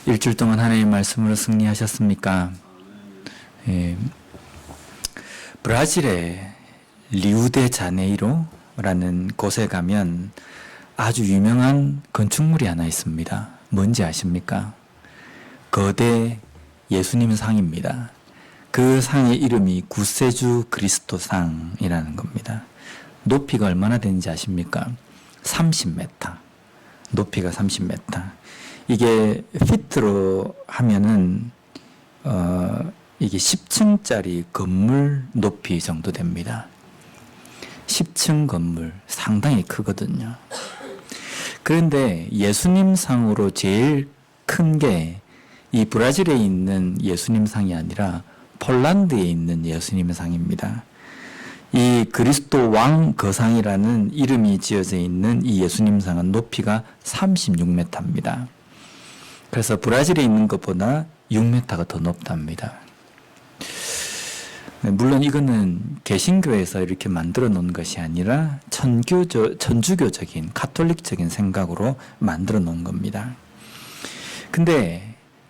일주일 동안 하나님의 말씀으로 승리하셨습니까? 예, 브라질의 리우데자네이로라는 곳에 가면 아주 유명한 건축물이 하나 있습니다. 뭔지 아십니까? 거대 예수님 상입니다. 그 상의 이름이 구세주 그리스도상이라는 겁니다. 높이가 얼마나 되는지 아십니까? 30m. 높이가 30m. 이게 피트로 하면은 이게 10층짜리 건물 높이 정도 됩니다. 10층 건물 상당히 크거든요. 그런데 예수님 상으로 제일 큰 게 이 브라질에 있는 예수님 상이 아니라 폴란드에 있는 예수님 상입니다. 이 그리스도 왕 거상이라는 이름이 지어져 있는 이 예수님 상은 높이가 36m입니다. 그래서 브라질에 있는 것보다 6m가 더 높답니다. 물론 이거는 개신교에서 이렇게 만들어 놓은 것이 아니라 천주교적인 카톨릭적인 생각으로 만들어 놓은 겁니다. 근데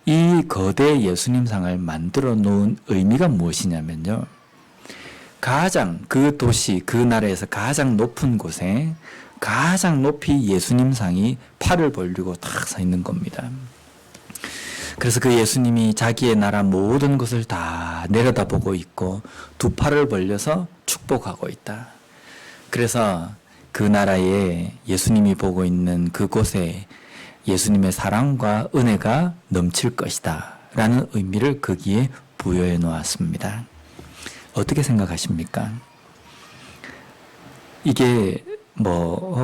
이 거대 예수님 상을 만들어 놓은 의미가 무엇이냐면요. 가장 그 도시, 그 나라에서 가장 높은 곳에 가장 높이 예수님 상이 팔을 벌리고 탁 서 있는 겁니다. 그래서 그 예수님이 자기의 나라 모든 것을 다 내려다보고 있고 두 팔을 벌려서 축복하고 있다. 그래서 그 나라에 예수님이 보고 있는 그곳에 예수님의 사랑과 은혜가 넘칠 것이다 라는 의미를 거기에 부여해 놓았습니다. 어떻게 생각하십니까? 이게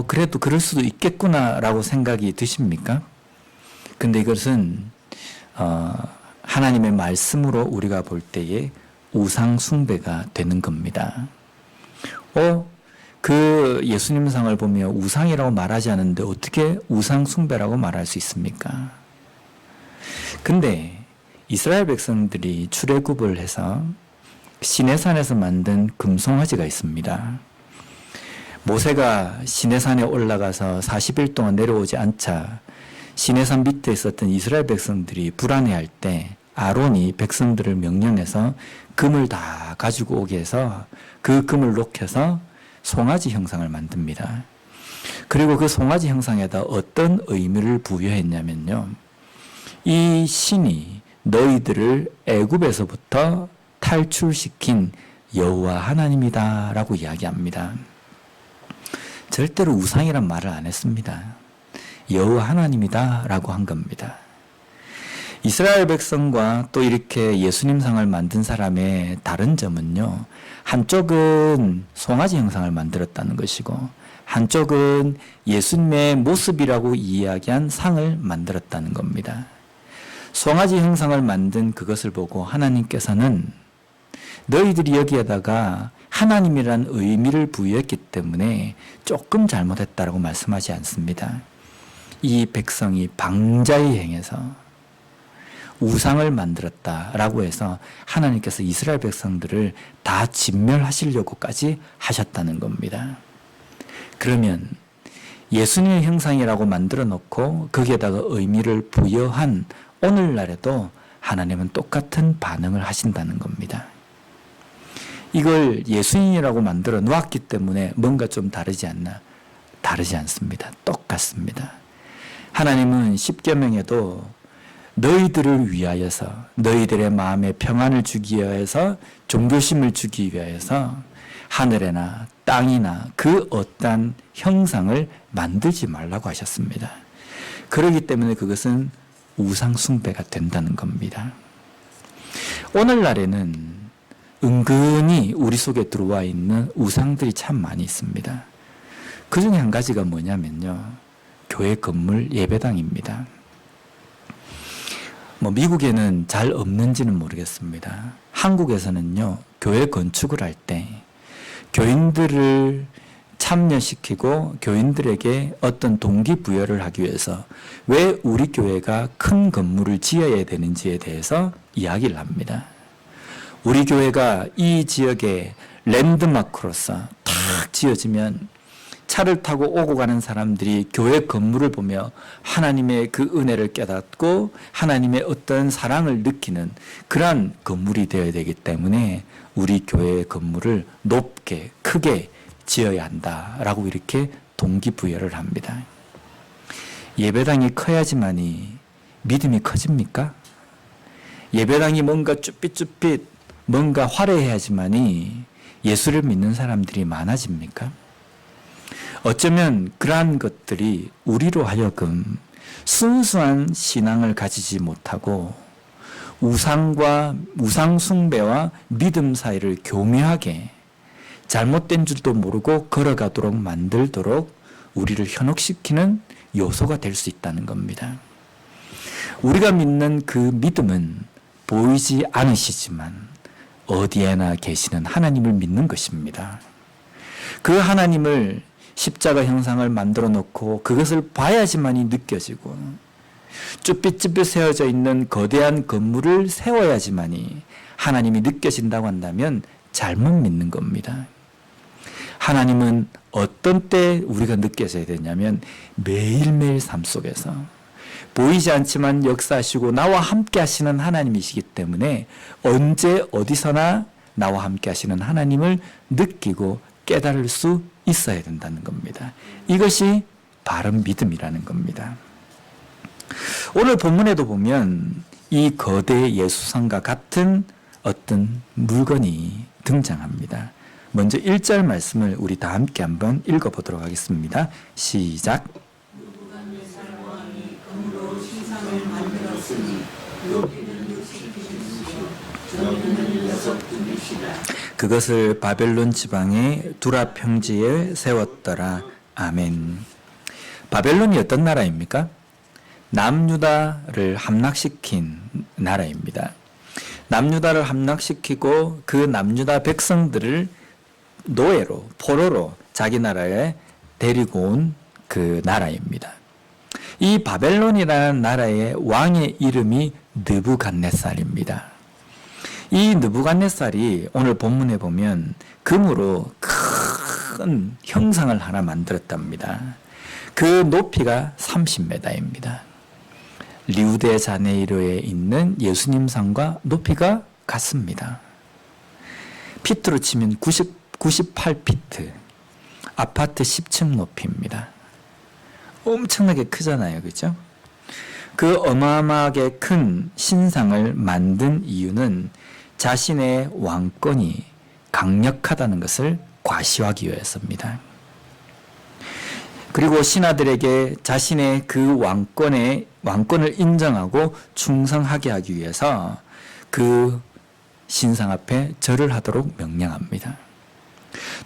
그래도 그럴 수도 있겠구나라고 생각이 드십니까? 근데 이것은 하나님의 말씀으로 우리가 볼 때에 우상 숭배가 되는 겁니다. 그 예수님 상을 보며 우상이라고 말하지 않는데 어떻게 우상 숭배라고 말할 수 있습니까? 근데 이스라엘 백성들이 출애굽을 해서 시내산에서 만든 금송아지가 있습니다. 모세가 시내산에 올라가서 40일 동안 내려오지 않자 시내산 밑에 있었던 이스라엘 백성들이 불안해할 때 아론이 백성들을 명령해서 금을 다 가지고 오게 해서 그 금을 녹여서 송아지 형상을 만듭니다. 그리고 그 송아지 형상에다 어떤 의미를 부여했냐면요. 이 신이 너희들을 애굽에서부터 탈출시킨 여호와 하나님이다 라고 이야기합니다. 절대로 우상이란 말을 안 했습니다. 여호와 하나님이다 라고 한 겁니다. 이스라엘 백성과 또 이렇게 예수님 상을 만든 사람의 다른 점은요. 한쪽은 송아지 형상을 만들었다는 것이고 한쪽은 예수님의 모습이라고 이야기한 상을 만들었다는 겁니다. 송아지 형상을 만든 그것을 보고 하나님께서는 너희들이 여기에다가 하나님이란 의미를 부여했기 때문에 조금 잘못했다라고 말씀하지 않습니다. 이 백성이 방자히 행해서 우상을 만들었다라고 해서 하나님께서 이스라엘 백성들을 다 진멸하시려고까지 하셨다는 겁니다. 그러면 예수님의 형상이라고 만들어 놓고 거기에다가 의미를 부여한 오늘날에도 하나님은 똑같은 반응을 하신다는 겁니다. 이걸 예수님이라고 만들어 놓았기 때문에 뭔가 좀 다르지 않나? 다르지 않습니다. 똑같습니다. 하나님은 십계명에도 너희들을 위하여서 너희들의 마음에 평안을 주기 위하여서 존귀심을 주기 위하여서 하늘에나 땅이나 그 어떠한 형상을 만들지 말라고 하셨습니다. 그렇기 때문에 그것은 우상 숭배가 된다는 겁니다. 오늘날에는 은근히 우리 속에 들어와 있는 우상들이 참 많이 있습니다. 그 중에 한 가지가 뭐냐면요. 교회 건물 예배당입니다. 미국에는 잘 없는지는 모르겠습니다. 한국에서는요, 교회 건축을 할 때 교인들을 참여시키고 교인들에게 어떤 동기부여를 하기 위해서 왜 우리 교회가 큰 건물을 지어야 되는지에 대해서 이야기를 합니다. 우리 교회가 이 지역의 랜드마크로서 탁 지어지면 차를 타고 오고 가는 사람들이 교회 건물을 보며 하나님의 그 은혜를 깨닫고 하나님의 어떤 사랑을 느끼는 그러한 건물이 되어야 되기 때문에 우리 교회의 건물을 높게 크게 지어야 한다라고 이렇게 동기부여를 합니다. 예배당이 커야지만이 믿음이 커집니까? 예배당이 뭔가 쭈삣쭈삣 뭔가 화려해야지만이 예수를 믿는 사람들이 많아집니까? 어쩌면 그러한 것들이 우리로 하여금 순수한 신앙을 가지지 못하고 우상 숭배와 믿음 사이를 교묘하게 잘못된 줄도 모르고 걸어가도록 만들도록 우리를 현혹시키는 요소가 될 수 있다는 겁니다. 우리가 믿는 그 믿음은 보이지 않으시지만 어디에나 계시는 하나님을 믿는 것입니다. 그 하나님을 십자가 형상을 만들어 놓고 그것을 봐야지만이 느껴지고 쭈삣쭈삣 세워져 있는 거대한 건물을 세워야지만이 하나님이 느껴진다고 한다면 잘못 믿는 겁니다. 하나님은 어떤 때 우리가 느껴져야 되냐면 매일매일 삶 속에서 보이지 않지만 역사하시고 나와 함께 하시는 하나님이시기 때문에 언제 어디서나 나와 함께 하시는 하나님을 느끼고 깨달을 수 있어야 된다는 겁니다. 이것이 바른 믿음이라는 겁니다. 오늘 본문에도 보면 이 거대 예수상과 같은 어떤 물건이 등장합니다. 먼저 1절 말씀을 우리 다 함께 한번 읽어보도록 하겠습니다. 시작. 그것을 바벨론 지방의 두라 평지에 세웠더라. 아멘. 바벨론이 어떤 나라입니까? 남유다를 함락시킨 나라입니다. 남유다를 함락시키고 그 남유다 백성들을 노예로, 포로로 자기 나라에 데리고 온 그 나라입니다. 이 바벨론이라는 나라의 왕의 이름이 느부갓네살입니다. 이 느부갓네살이 오늘 본문에 보면 금으로 큰 형상을 하나 만들었답니다. 그 높이가 30m입니다. 리우데자네이루에 있는 예수님 상과 높이가 같습니다. 피트로 치면 98피트, 아파트 10층 높이입니다. 엄청나게 크잖아요. 그렇죠? 그 어마어마하게 큰 신상을 만든 이유는 자신의 왕권이 강력하다는 것을 과시하기 위해서입니다. 그리고 신하들에게 자신의 그 왕권을 인정하고 충성하게 하기 위해서 그 신상 앞에 절을 하도록 명령합니다.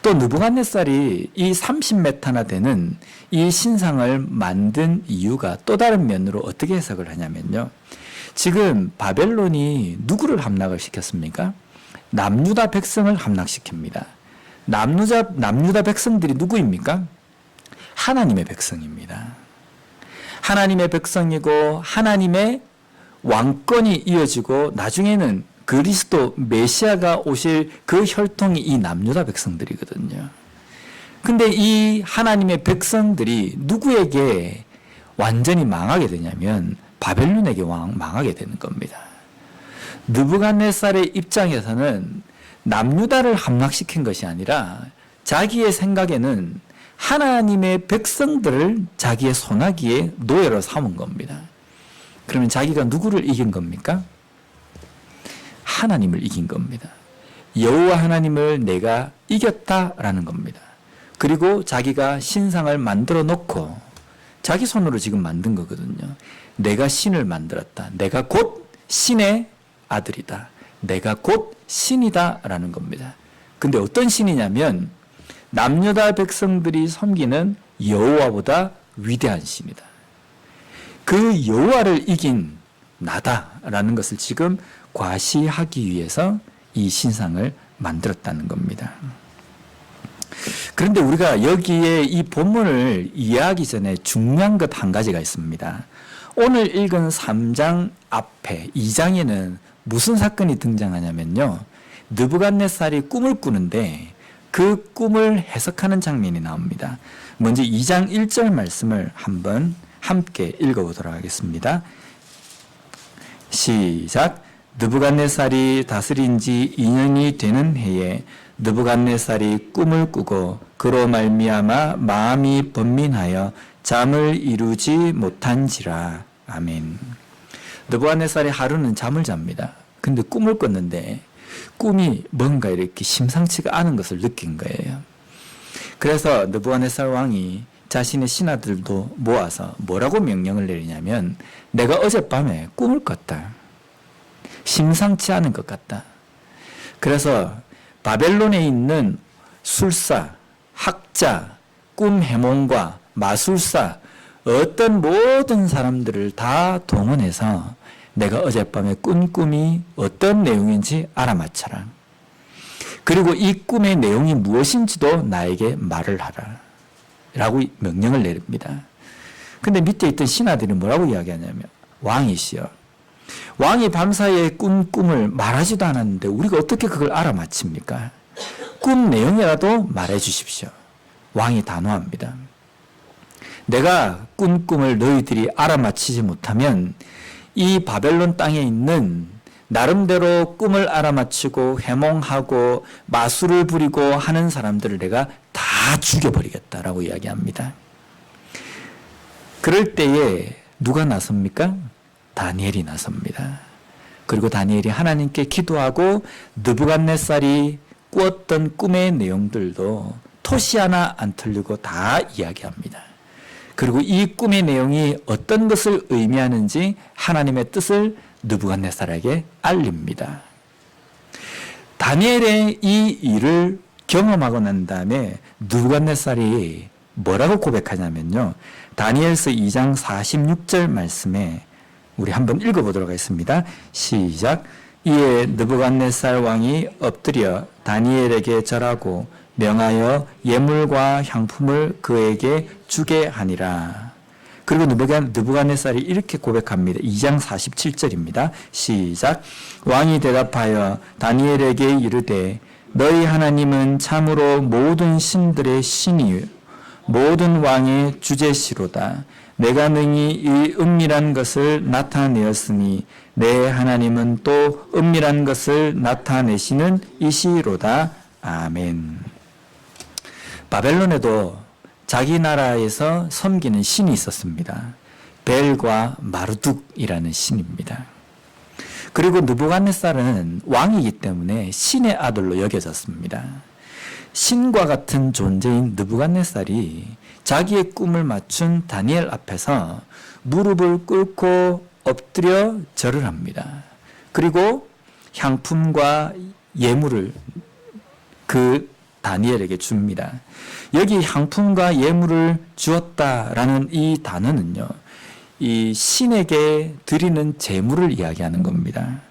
또 느부갓네살이 이 30m나 되는 이 신상을 만든 이유가 또 다른 면으로 어떻게 해석을 하냐면요. 지금 바벨론이 누구를 함락을 시켰습니까? 남유다 백성을 함락시킵니다. 남유다 백성들이 누구입니까? 하나님의 백성입니다. 하나님의 백성이고 하나님의 왕권이 이어지고 나중에는 그리스도 메시아가 오실 그 혈통이 이 남유다 백성들이거든요. 근데 이 하나님의 백성들이 누구에게 완전히 망하게 되냐면 바벨론에게 망하게 되는 겁니다. 느부갓네살의 입장에서는 남유다를 함락시킨 것이 아니라 자기의 생각에는 하나님의 백성들을 자기의 손아귀에 노예로 삼은 겁니다. 그러면 자기가 누구를 이긴 겁니까? 하나님을 이긴 겁니다. 여호와 하나님을 내가 이겼다라는 겁니다. 그리고 자기가 신상을 만들어 놓고 자기 손으로 지금 만든 거거든요. 내가 신을 만들었다. 내가 곧 신의 아들이다. 내가 곧 신이다라는 겁니다. 근데 어떤 신이냐면 남유다 백성들이 섬기는 여호와보다 위대한 신이다. 그 여호와를 이긴 나다라는 것을 지금 과시하기 위해서 이 신상을 만들었다는 겁니다. 그런데 우리가 여기에 이 본문을 이해하기 전에 중요한 것 한 가지가 있습니다. 오늘 읽은 3장 앞에 2장에는 무슨 사건이 등장하냐면요. 느부갓네살이 꿈을 꾸는데 그 꿈을 해석하는 장면이 나옵니다. 먼저 2장 1절 말씀을 한번 함께 읽어보도록 하겠습니다. 시작. 느부갓네살이 다스린 지 2년이 되는 해에 느부갓네살이 꿈을 꾸고 그로 말미암아 마음이 번민하여 잠을 이루지 못한지라. 아멘. 느부갓네살이 하루는 잠을 잡니다. 근데 꿈을 꿨는데 꿈이 뭔가 이렇게 심상치가 않은 것을 느낀 거예요. 그래서 느부갓네살 왕이 자신의 신하들도 모아서 뭐라고 명령을 내리냐면, 내가 어젯밤에 꿈을 꿨다. 심상치 않은 것 같다. 그래서 바벨론에 있는 술사, 학자, 꿈 해몽과 마술사, 어떤 모든 사람들을 다 동원해서 내가 어젯밤에 꾼 꿈이 어떤 내용인지 알아맞혀라. 그리고 이 꿈의 내용이 무엇인지도 나에게 말을 하라. 라고 명령을 내립니다. 근데 밑에 있던 신하들이 뭐라고 이야기하냐면, 왕이시여, 왕이 밤사이에 꾼 꿈을 말하지도 않았는데 우리가 어떻게 그걸 알아맞힙니까? 꿈 내용이라도 말해 주십시오. 왕이 단호합니다. 내가 꾼 꿈을 너희들이 알아맞히지 못하면 이 바벨론 땅에 있는 나름대로 꿈을 알아맞히고 해몽하고 마술을 부리고 하는 사람들을 내가 다 죽여버리겠다라고 이야기합니다. 그럴 때에 누가 나섭니까? 다니엘이 나섭니다. 그리고 다니엘이 하나님께 기도하고 느부갓네살이 꾸었던 꿈의 내용들도 토시 하나 안 틀리고 다 이야기합니다. 그리고 이 꿈의 내용이 어떤 것을 의미하는지 하나님의 뜻을 느부갓네살에게 알립니다. 다니엘의 이 일을 경험하고 난 다음에 느부갓네살이 뭐라고 고백하냐면요. 다니엘서 2장 46절 말씀에 우리 한번 읽어보도록 하겠습니다. 시작. 이에 느부갓네살 왕이 엎드려 다니엘에게 절하고 명하여 예물과 향품을 그에게 주게 하니라. 그리고 느부갓네살이 이렇게 고백합니다. 2장 47절입니다. 시작. 왕이 대답하여 다니엘에게 이르되 너희 하나님은 참으로 모든 신들의 신이요 모든 왕의 주제시로다. 내가 능히 이 은밀한 것을 나타내었으니 내 하나님은 또 은밀한 것을 나타내시는 이시로다. 아멘. 바벨론에도 자기 나라에서 섬기는 신이 있었습니다. 벨과 마르둑이라는 신입니다. 그리고 느부갓네살은 왕이기 때문에 신의 아들로 여겨졌습니다. 신과 같은 존재인 느부갓네살이 자기의 꿈을 맞춘 다니엘 앞에서 무릎을 꿇고 엎드려 절을 합니다. 그리고 향품과 예물을 그 다니엘에게 줍니다. 여기 향품과 예물을 주었다라는 이 단어는요, 이 신에게 드리는 제물을 이야기하는 겁니다.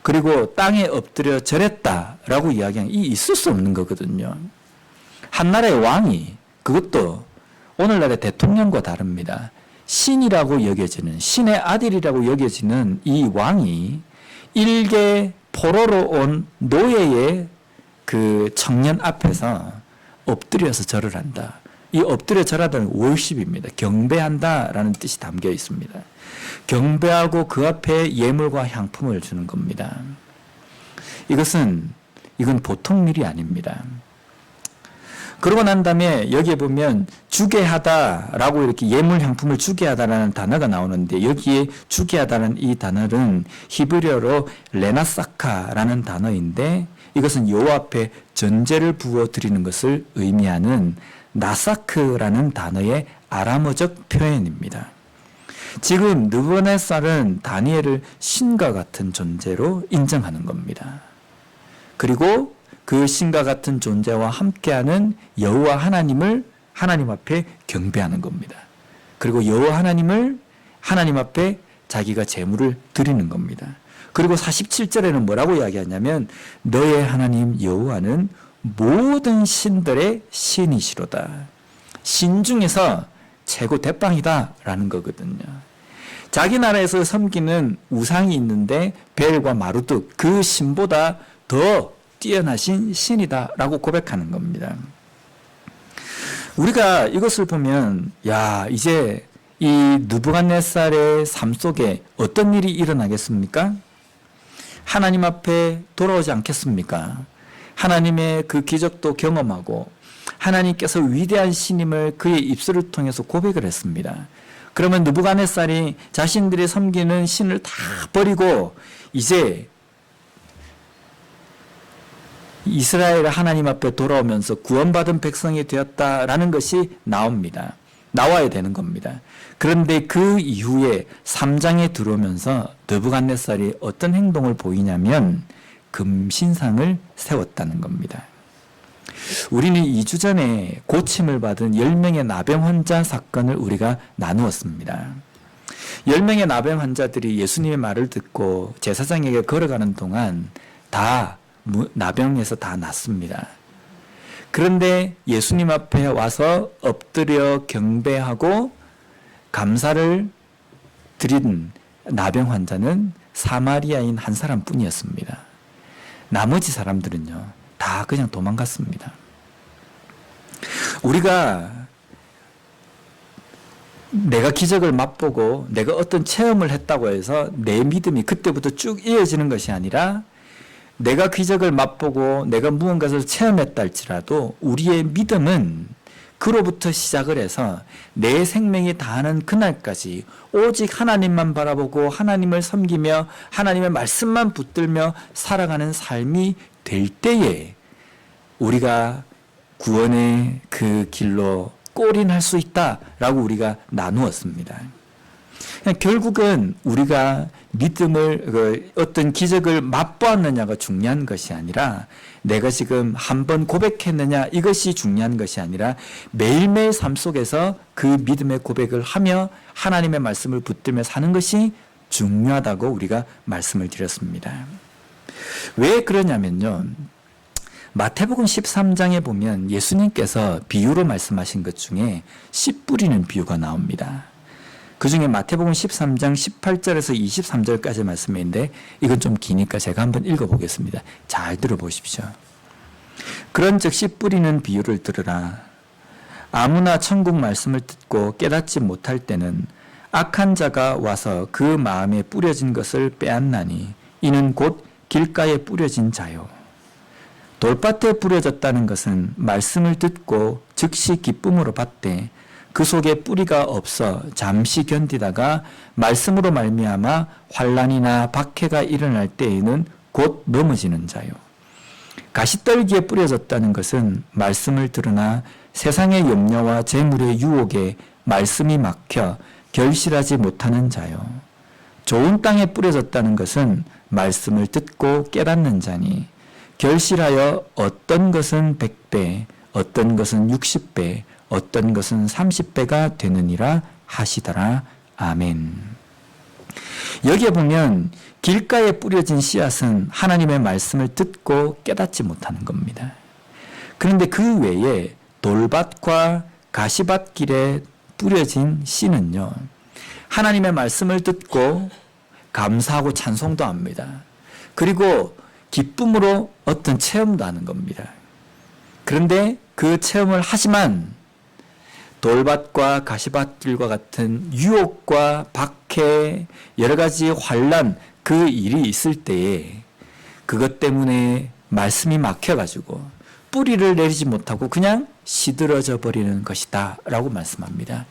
그리고 땅에 엎드려 절했다라고 이야기하는 이 있을 수 없는 거거든요. 한 나라의 왕이, 그것도 오늘날의 대통령과 다릅니다. 신이라고 여겨지는, 신의 아들이라고 여겨지는 이 왕이 일개 포로로 온 노예의 그 청년 앞에서 엎드려서 절을 한다. 이 엎드려 절하다는 월십입니다. 경배한다라는 뜻이 담겨 있습니다. 경배하고 그 앞에 예물과 향품을 주는 겁니다. 이건 보통 일이 아닙니다. 그러고 난 다음에 여기에 보면 주게 하다라고 이렇게 예물 향품을 주게 하다라는 단어가 나오는데, 여기에 주게 하다는 이 단어는 히브리어로 레나사카라는 단어인데, 이것은 여호와 앞에 전제를 부어 드리는 것을 의미하는 나사크라는 단어의 아람어적 표현입니다. 지금 느부갓네살은 다니엘을 신과 같은 존재로 인정하는 겁니다. 그리고 그 신과 같은 존재와 함께하는 여호와 하나님을 하나님 앞에 경배하는 겁니다. 그리고 여호와 하나님 앞에 자기가 제물을 드리는 겁니다. 그리고 47절에는 뭐라고 이야기하냐면 너의 하나님 여호와는 모든 신들의 신이시로다. 신 중에서 최고 대빵이다 라는 거거든요. 자기 나라에서 섬기는 우상이 있는데 벨과 마르둑, 그 신보다 더 뛰어나신 신이다라고 고백하는 겁니다. 우리가 이것을 보면 이제 이 느부갓네살의 삶 속에 어떤 일이 일어나겠습니까? 하나님 앞에 돌아오지 않겠습니까? 하나님의 그 기적도 경험하고 하나님께서 위대한 신임을 그의 입술을 통해서 고백을 했습니다. 그러면 느부갓네살이 자신들이 섬기는 신을 다 버리고 이제 이스라엘 하나님 앞에 돌아오면서 구원받은 백성이 되었다라는 것이 나와야 되는 겁니다. 그런데 그 이후에 3장에 들어오면서 느부갓네살이 어떤 행동을 보이냐면 금신상을 세웠다는 겁니다. 우리는 2주 전에 고침을 받은 10명의 나병 환자 사건을 우리가 나누었습니다. 10명의 나병 환자들이 예수님의 말을 듣고 제사장에게 걸어가는 동안 다 나병에서 다 낫습니다. 그런데 예수님 앞에 와서 엎드려 경배하고 감사를 드린 나병 환자는 사마리아인 한 사람뿐이었습니다. 나머지 사람들은요, 다 그냥 도망갔습니다. 우리가 내가 기적을 맛보고 내가 어떤 체험을 했다고 해서 내 믿음이 그때부터 쭉 이어지는 것이 아니라 내가 기적을 맛보고 내가 무언가를 체험했다 할지라도 우리의 믿음은 그로부터 시작을 해서 내 생명이 다하는 그날까지 오직 하나님만 바라보고 하나님을 섬기며 하나님의 말씀만 붙들며 살아가는 삶이 될 때에 우리가 구원의 그 길로 골인할 수 있다라고 우리가 나누었습니다. 결국은 우리가 믿음을 어떤 기적을 맛보았느냐가 중요한 것이 아니라 내가 지금 한번 고백했느냐 이것이 중요한 것이 아니라 매일매일 삶 속에서 그 믿음의 고백을 하며 하나님의 말씀을 붙들며 사는 것이 중요하다고 우리가 말씀을 드렸습니다. 왜 그러냐면요, 마태복음 13장에 보면 예수님께서 비유로 말씀하신 것 중에 씨 뿌리는 비유가 나옵니다. 그 중에 마태복음 13장 18절에서 23절까지 말씀인데 이건 좀 기니까 제가 한번 읽어보겠습니다. 잘 들어보십시오. 그런즉 씨 뿌리는 비유를 들으라. 아무나 천국 말씀을 듣고 깨닫지 못할 때는 악한 자가 와서 그 마음에 뿌려진 것을 빼앗나니 이는 곧 길가에 뿌려진 자요. 돌밭에 뿌려졌다는 것은 말씀을 듣고 즉시 기쁨으로 받되 그 속에 뿌리가 없어 잠시 견디다가 말씀으로 말미암아 환난이나 박해가 일어날 때에는 곧 넘어지는 자요. 가시떨기에 뿌려졌다는 것은 말씀을 들으나 세상의 염려와 재물의 유혹에 말씀이 막혀 결실하지 못하는 자요. 좋은 땅에 뿌려졌다는 것은 말씀을 듣고 깨닫는 자니 결실하여 어떤 것은 100배, 어떤 것은 60배, 어떤 것은 30배가 되느니라 하시더라. 아멘. 여기에 보면 길가에 뿌려진 씨앗은 하나님의 말씀을 듣고 깨닫지 못하는 겁니다. 그런데 그 외에 돌밭과 가시밭길에 뿌려진 씨는요, 하나님의 말씀을 듣고 감사하고 찬송도 합니다. 그리고 기쁨으로 어떤 체험도 하는 겁니다. 그런데 그 체험을 하지만 돌밭과 가시밭길과 같은 유혹과 박해, 여러 가지 환난, 그 일이 있을 때에 그것 때문에 말씀이 막혀가지고 뿌리를 내리지 못하고 그냥 시들어져 버리는 것이다 라고 말씀합니다.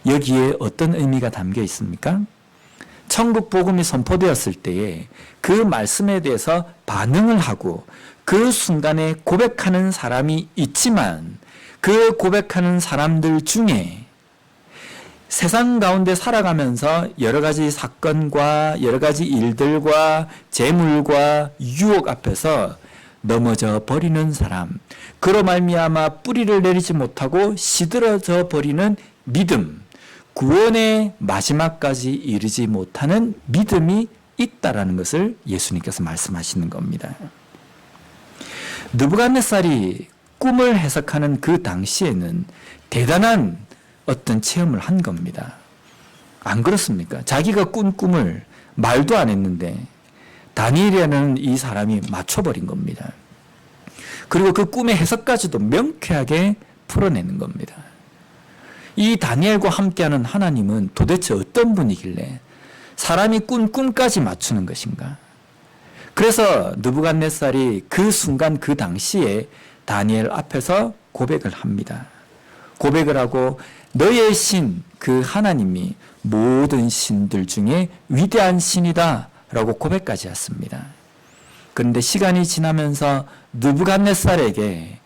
여기에 어떤 의미가 담겨 있습니까? 천국 복음이 선포되었을 때에 그 말씀에 대해서 반응을 하고 그 순간에 고백하는 사람이 있지만 그 고백하는 사람들 중에 세상 가운데 살아가면서 여러 가지 사건과 여러 가지 일들과 재물과 유혹 앞에서 넘어져 버리는 사람, 그로 말미암아 뿌리를 내리지 못하고 시들어져 버리는 믿음, 구원의 마지막까지 이르지 못하는 믿음이 있다라는 것을 예수님께서 말씀하시는 겁니다. 느부갓네살이 꿈을 해석하는 그 당시에는 대단한 어떤 체험을 한 겁니다. 안 그렇습니까? 자기가 꾼 꿈을 말도 안 했는데 다니엘이라는 이 사람이 맞춰버린 겁니다. 그리고 그 꿈의 해석까지도 명쾌하게 풀어내는 겁니다. 이 다니엘과 함께하는 하나님은 도대체 어떤 분이길래 사람이 꾼 꿈까지 맞추는 것인가? 그래서 느부갓네살이 그 순간 그 당시에 다니엘 앞에서 고백을 합니다. 고백을 하고 너의 신, 그 하나님이 모든 신들 중에 위대한 신이다 라고 고백까지 했습니다. 그런데 시간이 지나면서 느부갓네살에게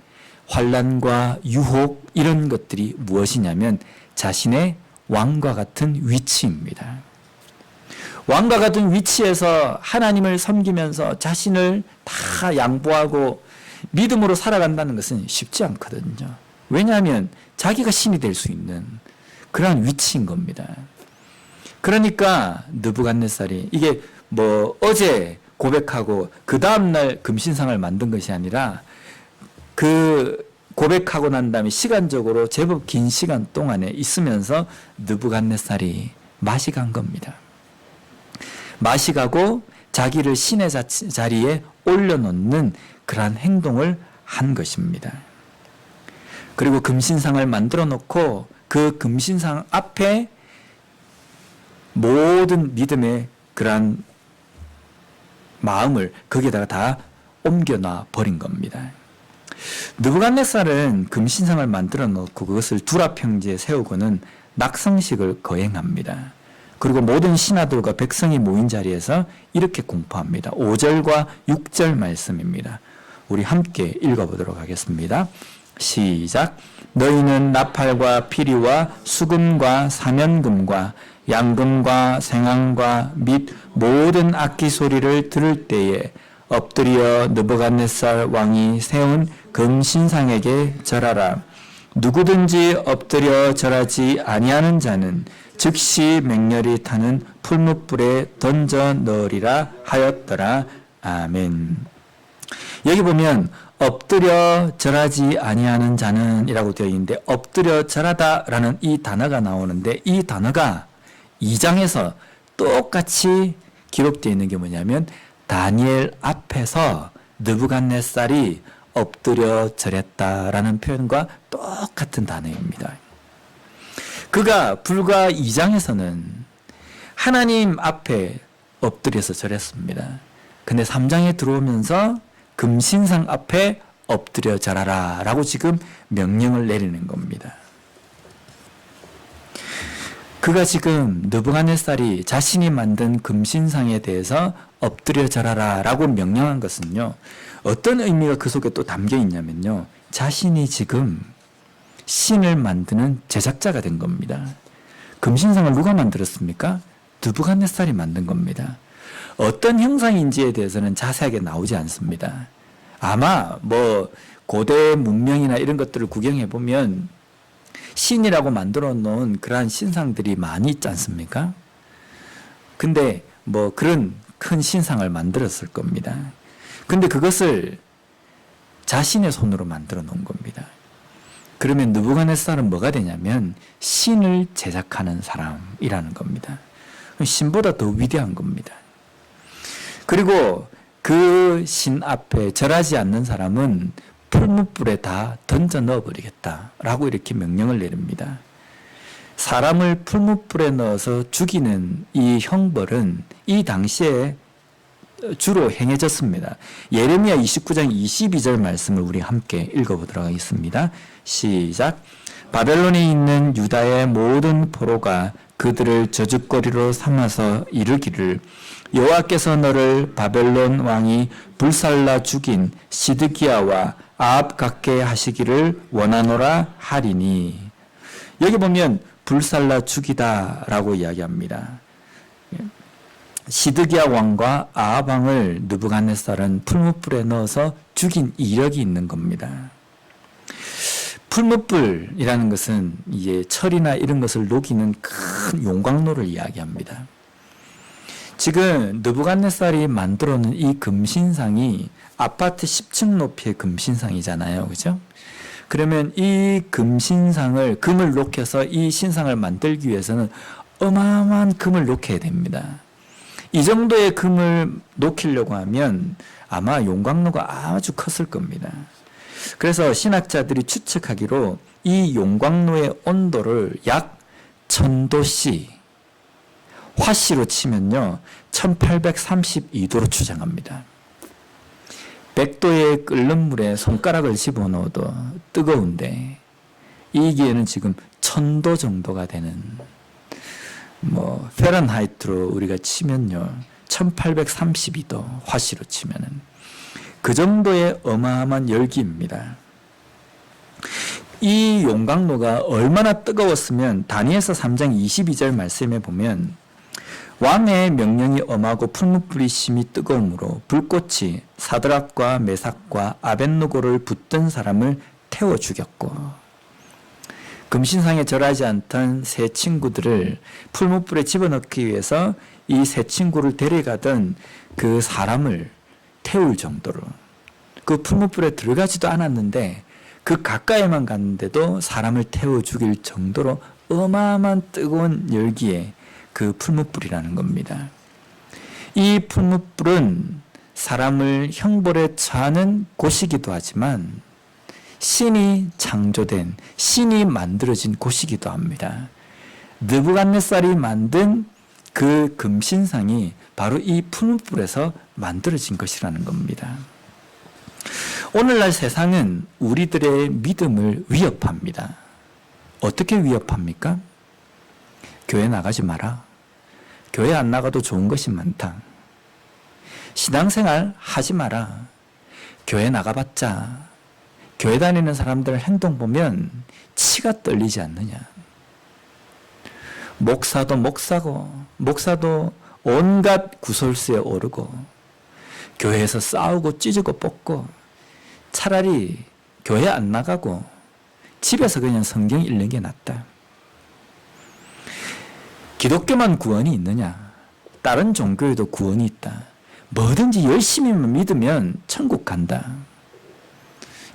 환난과 유혹 이런 것들이 무엇이냐면 자신의 왕과 같은 위치입니다. 왕과 같은 위치에서 하나님을 섬기면서 자신을 다 양보하고 믿음으로 살아간다는 것은 쉽지 않거든요. 왜냐하면 자기가 신이 될 수 있는 그러한 위치인 겁니다. 그러니까 느부갓네살이 이게 뭐 어제 고백하고 그 다음날 금신상을 만든 것이 아니라 그 고백하고 난 다음에 시간적으로 제법 긴 시간 동안에 있으면서 느부갓네살이 맛이 간 겁니다. 맛이 가고 자기를 신의 자리에 올려놓는 그러한 행동을 한 것입니다. 그리고 금신상을 만들어 놓고 그 금신상 앞에 모든 믿음의 그러한 마음을 거기에다가 다 옮겨놔 버린 겁니다. 느부갓네살은 금신상을 만들어 놓고 그것을 두라 평지에 세우고는 낙성식을 거행합니다. 그리고 모든 신하들과 백성이 모인 자리에서 이렇게 공포합니다. 5절과 6절 말씀입니다. 우리 함께 읽어보도록 하겠습니다. 시작. 너희는 나팔과 피리와 수금과 사면금과 양금과 생황과 및 모든 악기 소리를 들을 때에 엎드려 느부갓네살 왕이 세운 금신상에게 절하라. 누구든지 엎드려 절하지 아니하는 자는 즉시 맹렬히 타는 풀무불에 던져 넣으리라 하였더라. 아멘. 여기 보면 엎드려 절하지 아니하는 자는 이라고 되어 있는데 엎드려 절하다라는 이 단어가 나오는데 이 단어가 2장에서 똑같이 기록되어 있는 게 뭐냐면 다니엘 앞에서 느부갓네살이 엎드려 절했다라는 표현과 똑같은 단어입니다. 그가 불과 2장에서는 하나님 앞에 엎드려서 절했습니다. 근데 3장에 들어오면서 금신상 앞에 엎드려 절하라 라고 지금 명령을 내리는 겁니다. 그가 지금 느부갓네살이 자신이 만든 금신상에 대해서 엎드려 절하라 라고 명령한 것은요, 어떤 의미가 그 속에 또 담겨 있냐면요, 자신이 지금 신을 만드는 제작자가 된 겁니다. 금신상을 누가 만들었습니까? 느부갓네살이 만든 겁니다. 어떤 형상인지에 대해서는 자세하게 나오지 않습니다. 아마 뭐 고대 문명이나 이런 것들을 구경해 보면 신이라고 만들어 놓은 그러한 신상들이 많이 있지 않습니까? 근데 뭐 그런 큰 신상을 만들었을 겁니다. 근데 그것을 자신의 손으로 만들어 놓은 겁니다. 그러면 느부갓네살은 뭐가 되냐면 신을 제작하는 사람이라는 겁니다. 신보다 더 위대한 겁니다. 그리고 그 신 앞에 절하지 않는 사람은 풀무불에 다 던져 넣어버리겠다라고 이렇게 명령을 내립니다. 사람을 풀무불에 넣어서 죽이는 이 형벌은 이 당시에 주로 행해졌습니다. 예레미야 29장 22절 말씀을 우리 함께 읽어보도록 하겠습니다. 시작. 바벨론에 있는 유다의 모든 포로가 그들을 저주거리로 삼아서 이르기를 여호와께서 너를 바벨론 왕이 불살라 죽인 시드기야와 아합 같게 하시기를 원하노라 하리니. 여기 보면 불살라 죽이다라고 이야기합니다. 시드기야 왕과 아합 왕을 느부갓네살은 풀무불에 넣어서 죽인 이력이 있는 겁니다. 풀무불이라는 것은 이제 철이나 이런 것을 녹이는 큰 용광로를 이야기합니다. 지금 느부갓네살이 만들어 놓은 이 금신상이 아파트 10층 높이의 금신상이잖아요. 그죠? 그러면 이 금신상을, 금을 녹여서 이 신상을 만들기 위해서는 어마어마한 금을 녹여야 됩니다. 이 정도의 금을 녹이려고 하면 아마 용광로가 아주 컸을 겁니다. 그래서 신학자들이 추측하기로 이 용광로의 온도를 약 1000도씨, 화씨로 치면요 1832도로 추정합니다. 100도의 끓는 물에 손가락을 집어넣어도 뜨거운데 이기에는 지금 1000도 정도가 되는, 페른하이트로 우리가 치면요 1832도, 화씨로 치면은 그 정도의 어마어마한 열기입니다. 이 용광로가 얼마나 뜨거웠으면 다니엘서 3장 22절 말씀에 보면 왕의 명령이 엄하고 풀무불이 심히 뜨거움으로 불꽃이 사드락과 메삭과 아벳느고를 붙든 사람을 태워 죽였고, 금신상에 절하지 않던 세 친구들을 풀무불에 집어넣기 위해서 이 세 친구를 데려가던 그 사람을 태울 정도로, 그 풀무불에 들어가지도 않았는데 그 가까이만 갔는데도 사람을 태워 죽일 정도로 어마어마한 뜨거운 열기에 그 풀무불이라는 겁니다. 이 풀무불은 사람을 형벌에 처하는 곳이기도 하지만 신이 창조된, 신이 만들어진 곳이기도 합니다. 느부갓네살이 만든 그 금신상이 바로 이 풀무불에서 만들어진 것이라는 겁니다. 오늘날 세상은 우리들의 믿음을 위협합니다. 어떻게 위협합니까? 교회 나가지 마라. 교회 안 나가도 좋은 것이 많다. 신앙생활 하지 마라. 교회 나가봤자 교회 다니는 사람들 행동 보면 치가 떨리지 않느냐. 목사도 목사고, 목사도 온갖 구설수에 오르고, 교회에서 싸우고 찢고 뽑고, 차라리 교회 안 나가고 집에서 그냥 성경 읽는 게 낫다. 기독교만 구원이 있느냐? 다른 종교에도 구원이 있다. 뭐든지 열심히만 믿으면 천국 간다.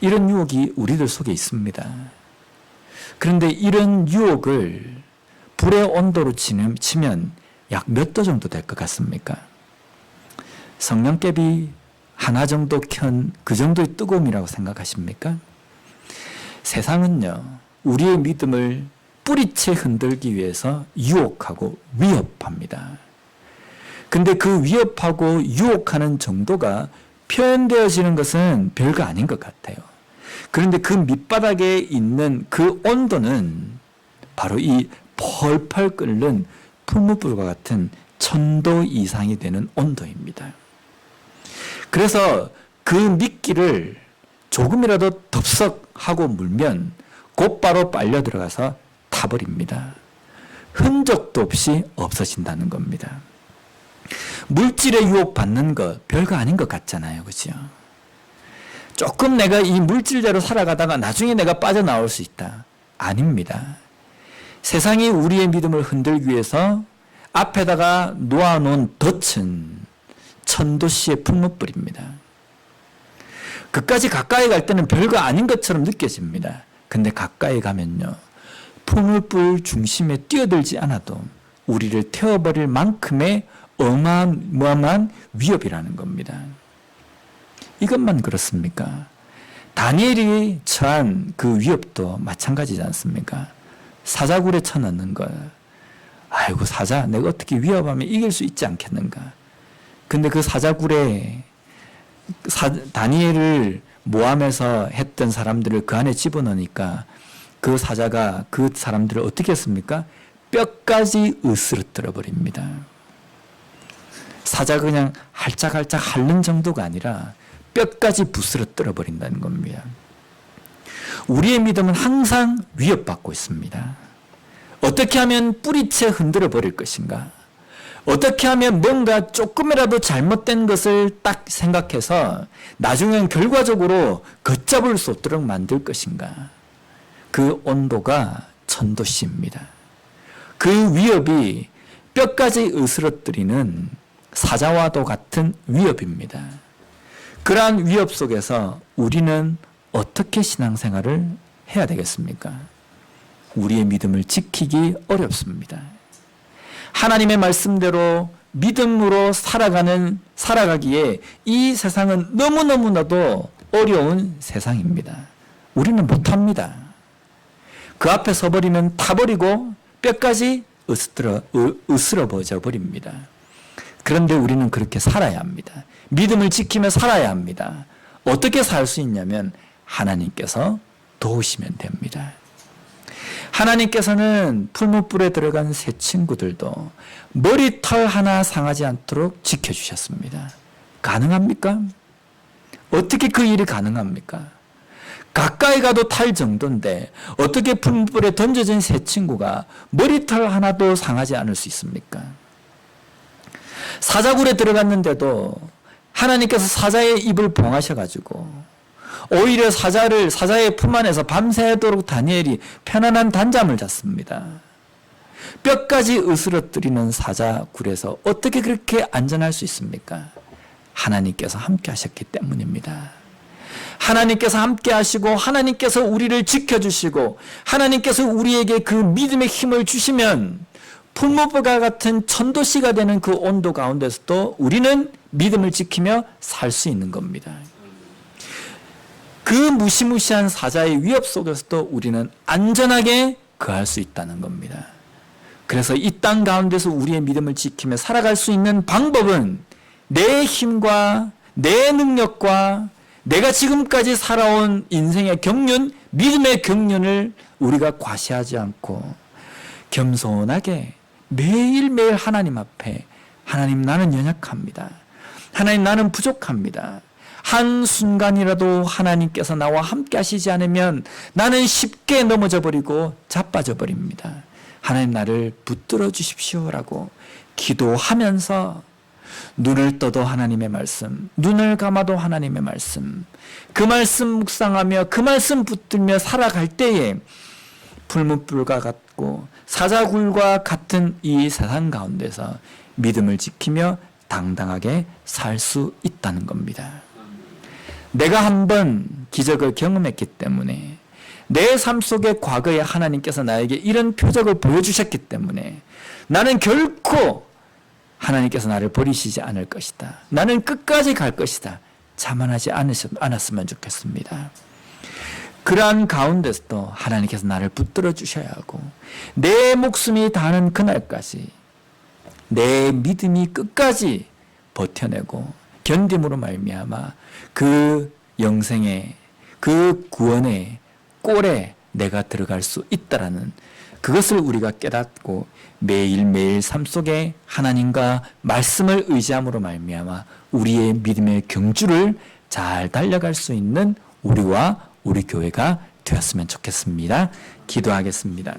이런 유혹이 우리들 속에 있습니다. 그런데 이런 유혹을 불의 온도로 치면 약 몇 도 정도 될 것 같습니까? 성냥개비 하나 정도 켠 그 정도의 뜨거움이라고 생각하십니까? 세상은요, 우리의 믿음을 뿌리채 흔들기 위해서 유혹하고 위협합니다. 근데 그 위협하고 유혹하는 정도가 표현되어지는 것은 별거 아닌 것 같아요. 그런데 그 밑바닥에 있는 그 온도는 바로 이 펄펄 끓는 풀무불과 같은 1000도 이상이 되는 온도입니다. 그래서 그 미끼를 조금이라도 덥석하고 물면 곧바로 빨려 들어가서 타버립니다. 흔적도 없이 없어진다는 겁니다. 물질에 유혹받는 것 별거 아닌 것 같잖아요. 그죠? 조금 내가 이 물질대로 살아가다가 나중에 내가 빠져나올 수 있다. 아닙니다. 세상이 우리의 믿음을 흔들기 위해서 앞에다가 놓아놓은 덫은 1000도씨의 풀무불입니다. 그까지 가까이 갈 때는 별거 아닌 것처럼 느껴집니다. 근데 가까이 가면요, 풀무불 중심에 뛰어들지 않아도 우리를 태워버릴 만큼의 어마어마한 위협이라는 겁니다. 이것만 그렇습니까? 다니엘이 처한 그 위협도 마찬가지지 않습니까? 사자굴에 쳐넣는 것. 아이고, 사자, 내가 어떻게 위협하면 이길 수 있지 않겠는가? 근데 그 사자굴에 다니엘을 모함해서 했던 사람들을 그 안에 집어넣으니까 그 사자가 그 사람들을 어떻게 했습니까? 뼈까지 으스러뜨려 버립니다. 사자가 그냥 할짝할짝 핥는 정도가 아니라 뼈까지 부스러뜨려 버린다는 겁니다. 우리의 믿음은 항상 위협받고 있습니다. 어떻게 하면 뿌리채 흔들어 버릴 것인가? 어떻게 하면 뭔가 조금이라도 잘못된 것을 딱 생각해서 나중엔 결과적으로 걷잡을 수 없도록 만들 것인가? 그 온도가 1000도씨입니다. 그 위협이 뼈까지 으스러뜨리는 사자와도 같은 위협입니다. 그러한 위협 속에서 우리는 어떻게 신앙생활을 해야 되겠습니까? 우리의 믿음을 지키기 어렵습니다. 하나님의 말씀대로 믿음으로 살아가기에 이 세상은 너무너무나도 어려운 세상입니다. 우리는 못합니다. 그 앞에 서버리면 타버리고 뼈까지 으스러져 버립니다. 그런데 우리는 그렇게 살아야 합니다. 믿음을 지키며 살아야 합니다. 어떻게 살 수 있냐면 하나님께서 도우시면 됩니다. 하나님께서는 풀무불에 들어간 새 친구들도 머리털 하나 상하지 않도록 지켜주셨습니다. 가능합니까? 어떻게 그 일이 가능합니까? 가까이 가도 탈 정도인데 어떻게 풀무불에 던져진 새 친구가 머리털 하나도 상하지 않을 수 있습니까? 사자굴에 들어갔는데도 하나님께서 사자의 입을 봉하셔가지고 오히려 사자의 품 안에서 밤새도록 다니엘이 편안한 단잠을 잤습니다. 뼈까지 으스러뜨리는 사자굴에서 어떻게 그렇게 안전할 수 있습니까? 하나님께서 함께 하셨기 때문입니다. 하나님께서 함께 하시고 하나님께서 우리를 지켜주시고 하나님께서 우리에게 그 믿음의 힘을 주시면 풀무불과 같은 천도시가 되는 그 온도 가운데서도 우리는 믿음을 지키며 살 수 있는 겁니다. 그 무시무시한 사자의 위협 속에서도 우리는 안전하게 거할 수 있다는 겁니다. 그래서 이 땅 가운데서 우리의 믿음을 지키며 살아갈 수 있는 방법은 내 힘과 내 능력과 내가 지금까지 살아온 인생의 경륜, 믿음의 경륜을 우리가 과시하지 않고 겸손하게 매일매일 하나님 앞에 하나님 나는 연약합니다. 하나님 나는 부족합니다. 한순간이라도 하나님께서 나와 함께 하시지 않으면 나는 쉽게 넘어져 버리고 자빠져 버립니다. 하나님 나를 붙들어 주십시오라고 기도하면서 눈을 떠도 하나님의 말씀, 눈을 감아도 하나님의 말씀, 그 말씀 묵상하며 그 말씀 붙들며 살아갈 때에 풀무불과 같고 사자굴과 같은 이 세상 가운데서 믿음을 지키며 당당하게 살 수 있다는 겁니다. 내가 한번 기적을 경험했기 때문에 내 삶 속에 과거에 하나님께서 나에게 이런 표적을 보여주셨기 때문에 나는 결코 하나님께서 나를 버리시지 않을 것이다. 나는 끝까지 갈 것이다. 자만하지 않았으면 좋겠습니다. 그러한 가운데서도 하나님께서 나를 붙들어 주셔야 하고 내 목숨이 다하는 그날까지 내 믿음이 끝까지 버텨내고 견딤으로 말미암아 그 영생의 그 구원의 꼴에 내가 들어갈 수 있다라는 그것을 우리가 깨닫고 매일매일 삶 속에 하나님과 말씀을 의지함으로 말미암아 우리의 믿음의 경주를 잘 달려갈 수 있는 우리와 우리 교회가 되었으면 좋겠습니다. 기도하겠습니다.